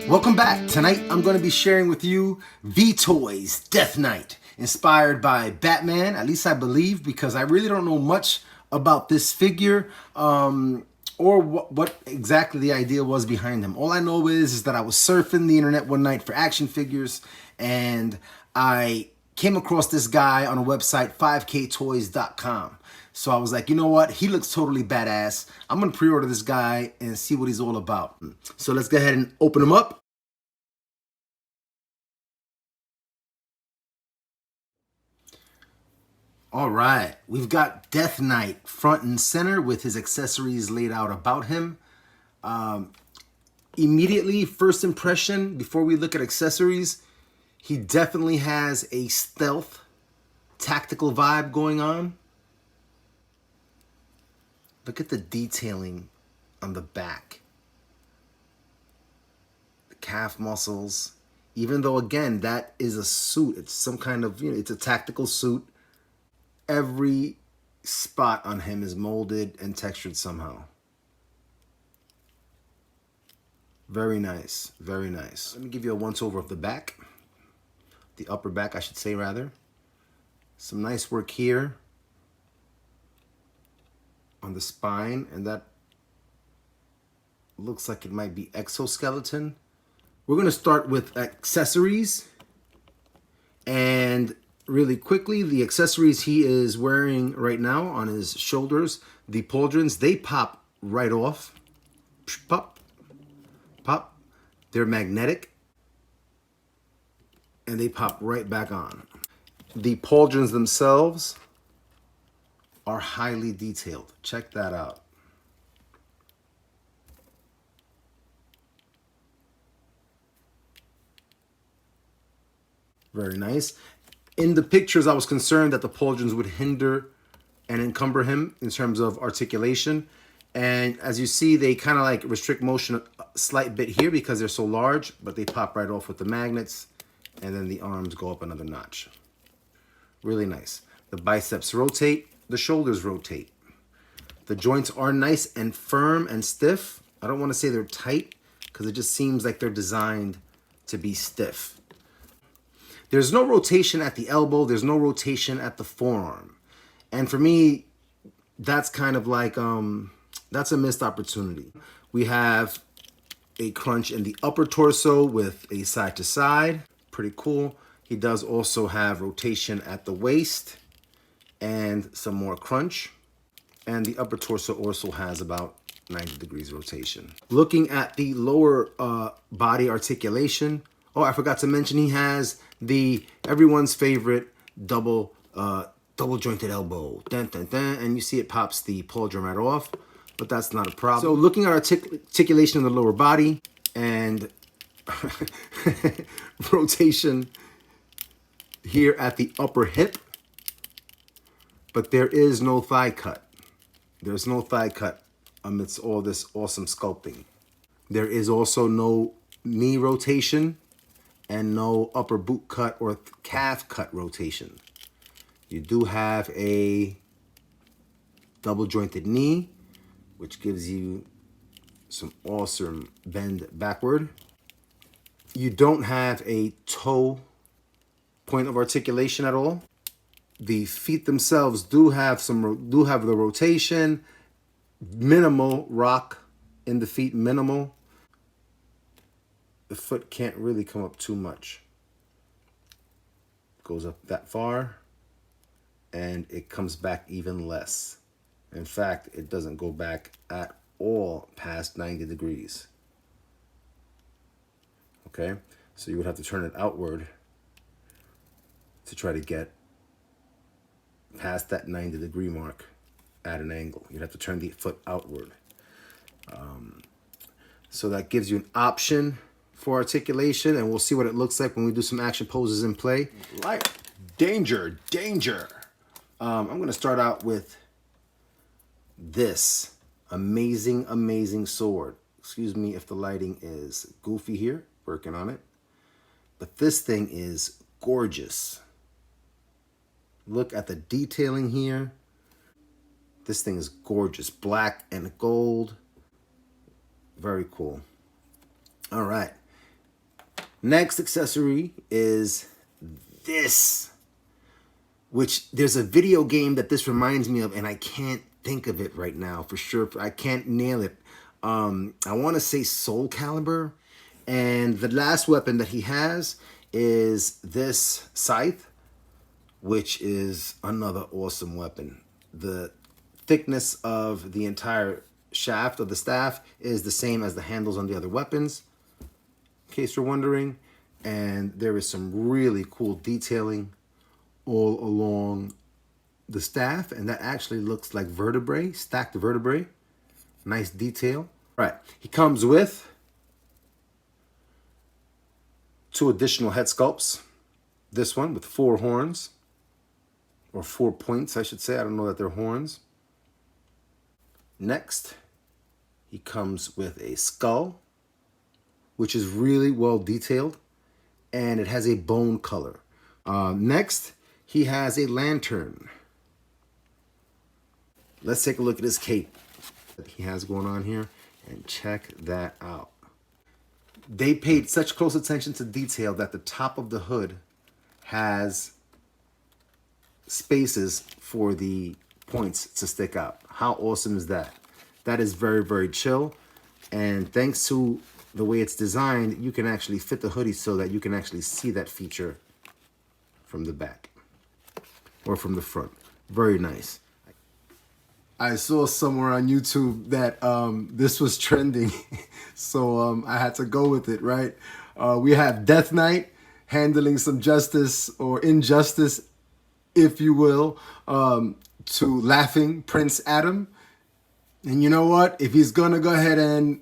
Welcome back. Tonight I'm going to be sharing with you VToys Death Knight, inspired by Batman, at least I believe, because I really don't know much about this figure or what exactly the idea was behind him. All I know is that I was surfing the internet one night for action figures and I came across this guy on a website, 5ktoys.com. So I was like, you know what? He looks totally badass. I'm going to pre-order this guy and see what he's all about. So let's go ahead and open him up. All right, we've got Death Knight front and center with his accessories laid out about him. Immediately, first impression, before we look at accessories, he definitely has a stealth, tactical vibe going on. Look at the detailing on the back. The calf muscles. Even though, again, that is a suit. It's some kind of, it's a tactical suit. Every spot on him is molded and textured somehow. Very nice, very nice. Let me give you a once-over of the back. The upper back, I should say, rather. Some nice work here on the spine, and that looks like it might be exoskeleton. We're going to start with accessories, and really quickly, the accessories he is wearing right now on his shoulders, the pauldrons, they pop right off. Pop, pop. They're magnetic, and they pop right back on. The pauldrons themselves are highly detailed. Check that out. Very nice. In the pictures, I was concerned that the pauldrons would hinder and encumber him in terms of articulation. And as you see, they kind of like restrict motion a slight bit here because they're so large, but they pop right off with the magnets, and then the arms go up another notch. Really nice. The biceps rotate, the shoulders rotate. The joints are nice and firm and stiff. I don't want to say they're tight because it just seems like they're designed to be stiff. There's no rotation at the elbow. There's no rotation at the forearm. And for me, that's kind of like, that's a missed opportunity. We have a crunch in the upper torso with a side to side. Pretty cool. He does also have rotation at the waist and some more crunch. And the upper torso also has about 90 degrees rotation. Looking at the lower body articulation, oh, I forgot to mention he has the everyone's favorite double jointed elbow. Dun, dun, dun, and you see it pops the pauldron right off, but that's not a problem. So looking at articulation in the lower body and rotation here at the upper hip, but there is no thigh cut. There's no thigh cut amidst all this awesome sculpting. There is also no knee rotation and no upper boot cut or calf cut rotation. You do have a double jointed knee, which gives you some awesome bend backward. You don't have a toe point of articulation at all. The feet themselves do have the rotation, minimal rock in the feet, minimal. The foot can't really come up too much. It goes up that far and it comes back even less. In fact, it doesn't go back at all past 90 degrees. Okay, so you would have to turn it outward to try to get past that 90-degree mark at an angle. You'd have to turn the foot outward. So that gives you an option for articulation, and we'll see what it looks like when we do some action poses in play. Like danger, danger. I'm going to start out with this amazing, amazing sword. Excuse me if the lighting is goofy here, working on it. But this thing is gorgeous. Look at the detailing here. This thing is gorgeous. Black and gold. Very cool. All right. Next accessory is this, which there's a video game that this reminds me of, and I can't think of it right now for sure. I can't nail it. I want to say Soul Calibur, and the last weapon that he has is this Scythe, which is another awesome weapon. The thickness of the entire shaft of the staff is the same as the handles on the other weapons, in case you're wondering. And there is some really cool detailing all along the staff, and that actually looks like vertebrae, stacked vertebrae. Nice detail. Right, he comes with 2 additional head sculpts. This one with 4 horns, or 4 points, I should say. I don't know that they're horns. Next, he comes with a skull, which is really well detailed, and it has a bone color. Next, he has a lantern. Let's take a look at his cape that he has going on here, and check that out. They paid such close attention to detail that the top of the hood has spaces for the points to stick out. How awesome is that? That is very, very chill. And thanks to the way it's designed, you can actually fit the hoodie so that you can actually see that feature from the back or from the front. Very nice. I saw somewhere on YouTube that this was trending, so I had to go with it, right? We have Death Knight handling some justice or injustice, if you will, to laughing Prince Adam. And you know what? If he's gonna go ahead and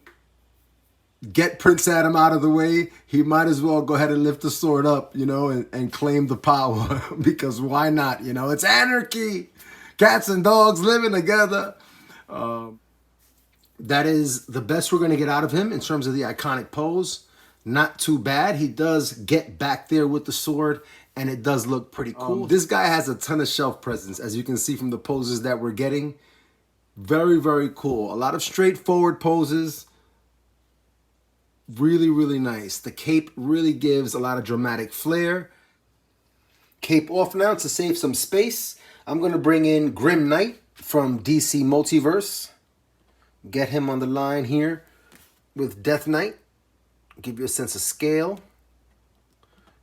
get Prince Adam out of the way, he might as well go ahead and lift the sword up, you know, and claim the power. Because why not? You know, it's anarchy. Cats and dogs living together. That is the best we're going to get out of him in terms of the iconic pose. Not too bad. He does get back there with the sword, and it does look pretty cool. This guy has a ton of shelf presence, as you can see from the poses that we're getting. Very, very cool. A lot of straightforward poses. Really, really nice. The cape really gives a lot of dramatic flair. Cape off now to save some space. I'm going to bring in Grim Knight from DC Multiverse. Get him on the line here with Death Knight. Give you a sense of scale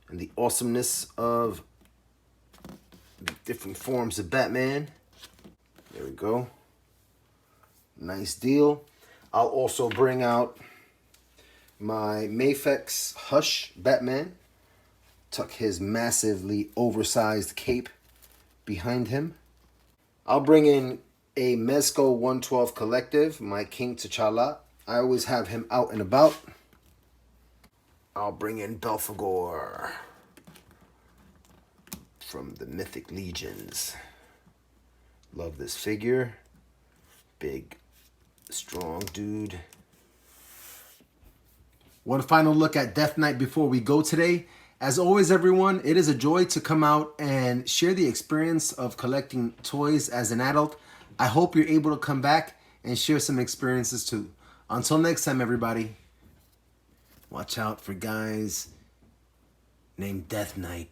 and the awesomeness of the different forms of Batman. There we go. Nice deal. I'll also bring out my Mafex Hush Batman. Tuck his massively oversized cape behind him. I'll bring in a Mezco 112 Collective, my King T'Challa. I always have him out and about. I'll bring in Belphegor from the Mythic Legions. Love this figure. Big, strong dude. One final look at Death Knight before we go today. As always, everyone, it is a joy to come out and share the experience of collecting toys as an adult. I hope you're able to come back and share some experiences too. Until next time, everybody, watch out for guys named Death Knight.